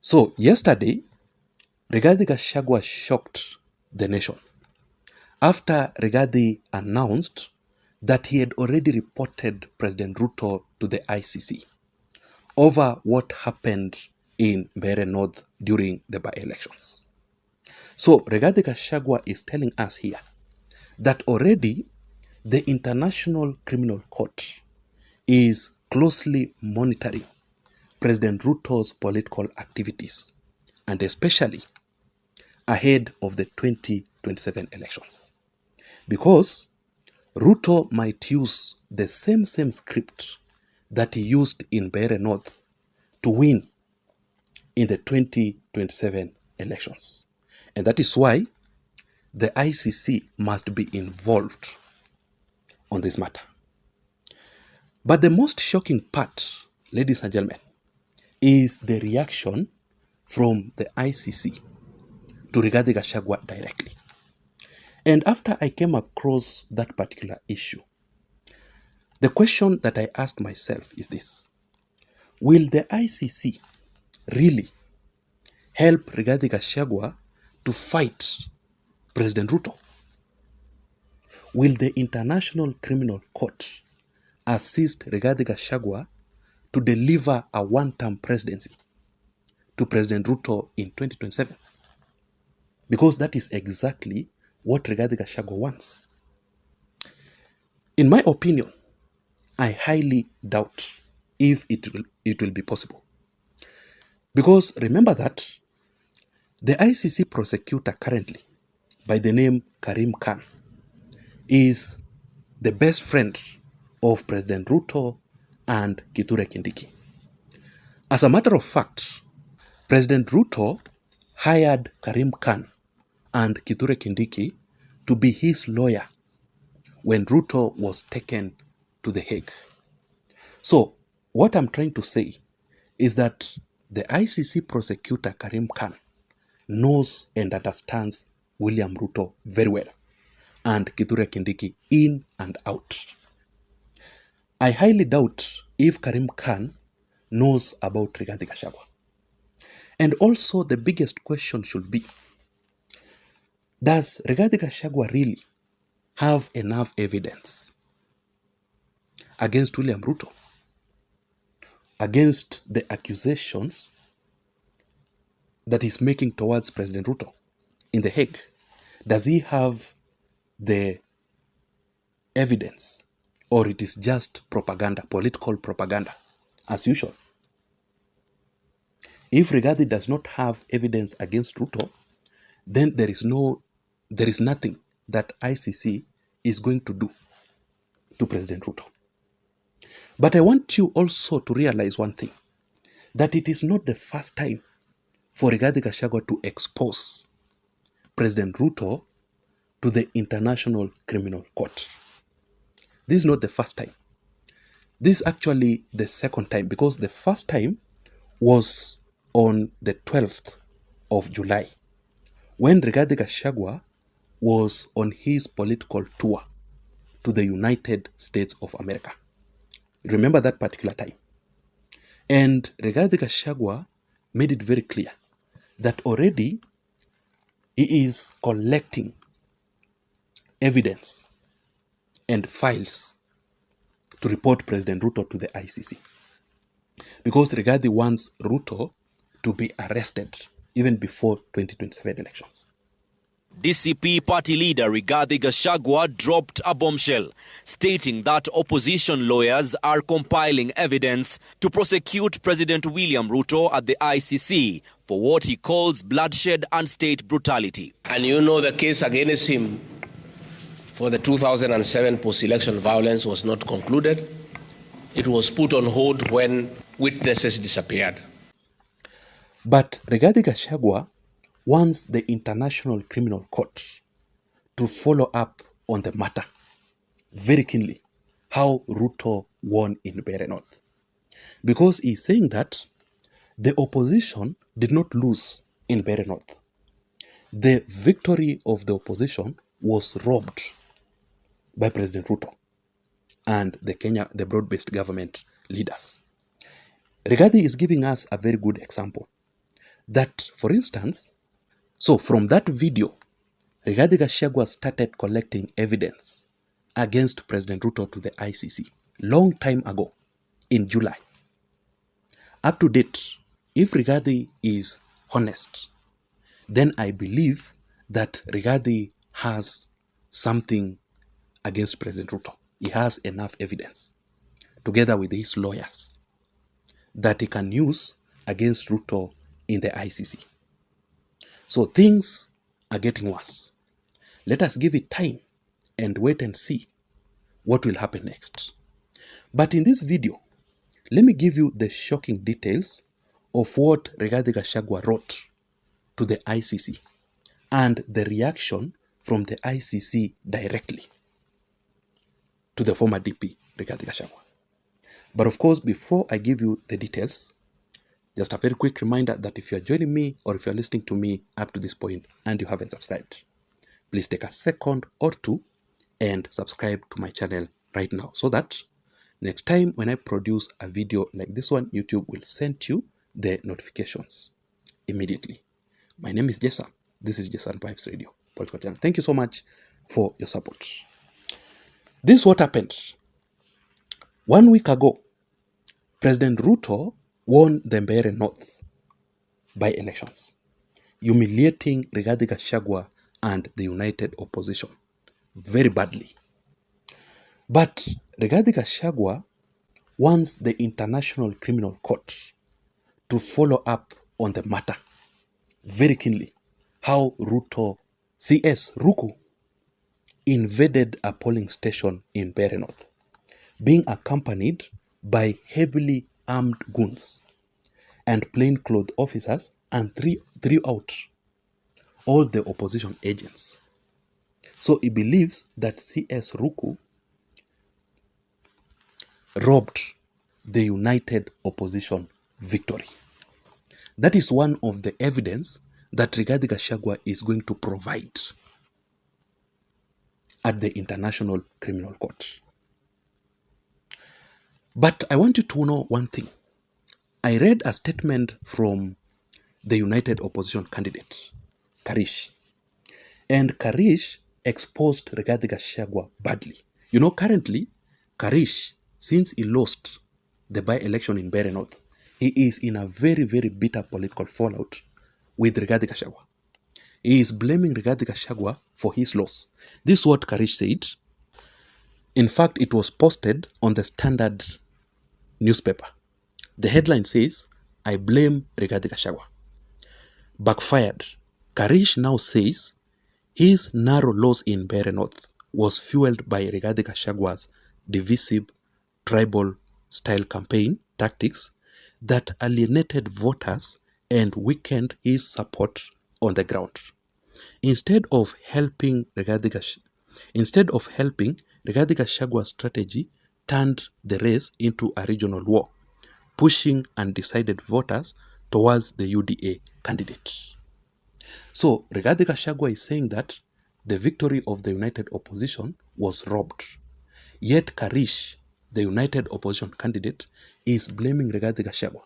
So yesterday, Rigathi Gachagua shocked the nation after Rigathi announced that he had already reported President Ruto to the ICC over what happened in Mbeere North during the by-elections. So Rigathi Gachagua is telling us here that already the International Criminal Court is closely monitoring President Ruto's political activities, and especially ahead of the 2027 elections. Because Ruto might use the same script that he used in Mbeere North to win in the 2027 elections. And that is why the ICC must be involved on this matter. But the most shocking part, ladies and gentlemen, is the reaction from the ICC to Rigathi Gachagua directly. And after I came across that particular issue, the question that I asked myself is this: will the ICC really help Rigathi Gachagua to fight President Ruto? Will the International Criminal Court assist Rigathi Gachagua to deliver a one-term presidency to President Ruto in 2027? Because that is exactly what Rigathi Gachagua wants. In my opinion, I highly doubt if it will be possible. Because remember that the ICC prosecutor currently, by the name Karim Khan, is the best friend of President Ruto and Kithure Kindiki. As a matter of fact, President Ruto hired Karim Khan and Kithure Kindiki to be his lawyer when Ruto was taken to the Hague. So, what I'm trying to say is that the ICC prosecutor Karim Khan knows and understands William Ruto very well and Kithure Kindiki in and out. I highly doubt if Karim Khan knows about Rigathi Gachagua. And also the biggest question should be, does Rigathi Gachagua really have enough evidence against William Ruto, against the accusations that he's making towards President Ruto in the Hague? Does he have the evidence, or it is just propaganda, political propaganda, as usual? If Rigathi does not have evidence against Ruto, then there is nothing that ICC is going to do to President Ruto. But I want you also to realize one thing, that it is not the first time for Rigathi Gachagua to expose President Ruto to the International Criminal Court. This is not the first time. This is actually the second time, because the first time was on the 12th of July, when Rigathi Gachagua was on his political tour to the United States of America. Remember that particular time? And Rigathi Gachagua made it very clear that already he is collecting evidence and files to report President Ruto to the ICC. Because Rigathi wants Ruto to be arrested even before 2027 elections. DCP party leader Rigathi Gachagua dropped a bombshell, stating that opposition lawyers are compiling evidence to prosecute President William Ruto at the ICC for what he calls bloodshed and state brutality. And you know the case against him for the 2007 post-election violence was not concluded. It was put on hold when witnesses disappeared. But Rigathi Gachagua wants the International Criminal Court to follow up on the matter very keenly, how Ruto won in Mbeere North. Because he's saying that the opposition did not lose in Mbeere North. The victory of the opposition was robbed by President Ruto and the broad-based government leaders. Rigathi is giving us a very good example that, for instance, so from that video, Rigathi Gachagua started collecting evidence against President Ruto to the ICC long time ago in July. Up to date, if Rigathi is honest, then I believe that Rigathi has something against President Ruto. He has enough evidence, together with his lawyers, that he can use against Ruto in the ICC. So things are getting worse. Let us give it time and wait and see what will happen next. But in this video, let me give you the shocking details of what Rigathi Gachagua wrote to the ICC and the reaction from the ICC directly to the former DP, Rigathi Gachagua. But of course, before I give you the details, just a very quick reminder that if you are joining me or if you are listening to me up to this point and you haven't subscribed, please take a second or two and subscribe to my channel right now so that next time when I produce a video like this one, YouTube will send you the notifications immediately. My name is Jason. This is Jason Vibes Radio Political Channel. Thank you so much for your support. This is what happened. 1 week ago, President Ruto won the Mbeere North by elections, humiliating Rigathi Gachagua and the united opposition very badly. But Rigathi Gachagua wants the International Criminal Court to follow up on the matter very keenly. How Ruto, CS Ruku, invaded a polling station in Mbeere North, being accompanied by heavily armed goons and plainclothes officers and threw out all the opposition agents. So he believes that CS Ruku robbed the united opposition victory. That is one of the evidence that Rigathi Gachagua is going to provide at the International Criminal Court. But I want you to know one thing. I read a statement from the united opposition candidate, Karish. And Karish exposed Rigathi Gachagua badly. You know, currently, Karish, since he lost the by-election in Mbeere North, he is in a very, very bitter political fallout with Rigathi Gachagua. He is blaming Rigathi Gachagua for his loss. This is what Karish said. In fact, it was posted on the Standard newspaper. The headline says, "I blame Rigathi Gachagua." Backfired. Karish now says his narrow loss in Mbeere North was fueled by Rigathi Gachagua's divisive tribal-style campaign tactics that alienated voters and weakened his support on the ground. Instead of helping, Rigathi Gachagua's strategy turned the race into a regional war, pushing undecided voters towards the UDA candidate. So Rigathi Gachagua is saying that the victory of the united opposition was robbed. Yet Karish, the united opposition candidate, is blaming Rigathi Gachagua,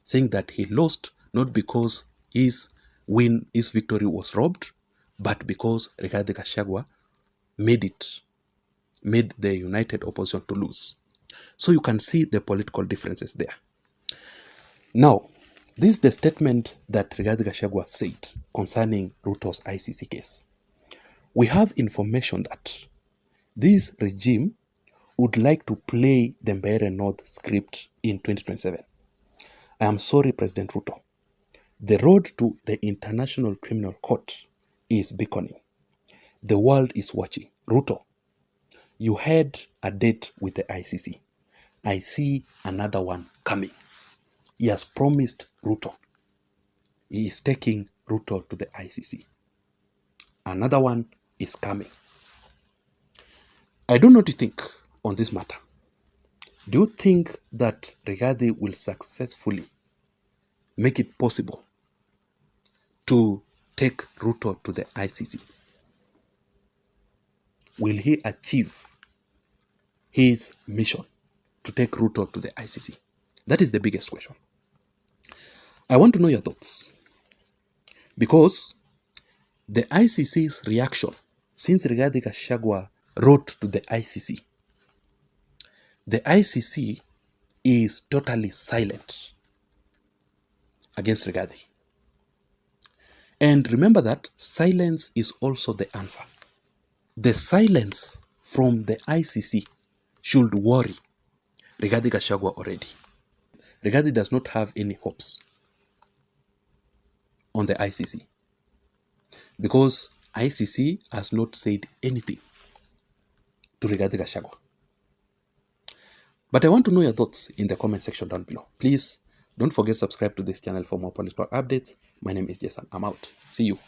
saying that he lost not because his victory was robbed, but because Rigathi Gachagua made the united opposition to lose. So you can see the political differences there. Now, this is the statement that Rigathi Gachagua said concerning Ruto's ICC case. We have information that this regime would like to play the Mbeere North script in 2027. I am sorry, President Ruto. The road to the International Criminal Court is beckoning. The world is watching. Ruto, you had a date with the ICC. I see another one coming. He has promised Ruto. He is taking Ruto to the ICC. Another one is coming. I don't know what you think on this matter. Do you think that Rigathi will successfully make it possible to take Ruto to the ICC? Will he achieve his mission to take Ruto to the ICC? That is the biggest question. I want to know your thoughts. Because the ICC's reaction, since Rigathi Gachagua wrote to the ICC is totally silent against Rigathi. And remember that silence is also the answer. The silence from the ICC should worry Rigathi Gachagua already. Rigathi does not have any hopes on the ICC because ICC has not said anything to Rigathi Gachagua. But I want to know your thoughts in the comment section down below. Please don't forget to subscribe to this channel for more political updates. My name is Jason. I'm out. See you.